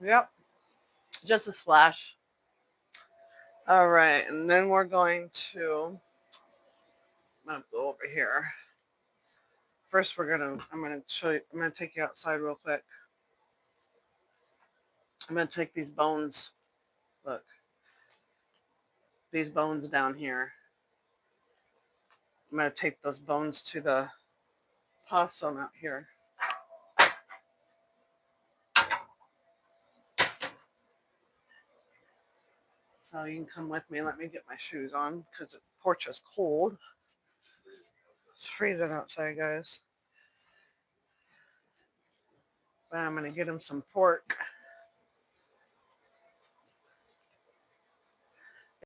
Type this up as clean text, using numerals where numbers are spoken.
Yep, just a splash. All right, and then we're going to, I'm going to go over here. First, I'm going to show you, I'm going to take you outside real quick. I'm going to take these bones, look, these bones down here. I'm going to take those bones to the possum out here. So you can come with me. Let me get my shoes on because the porch is cold. It's freezing outside, guys. But I'm going to get him some pork.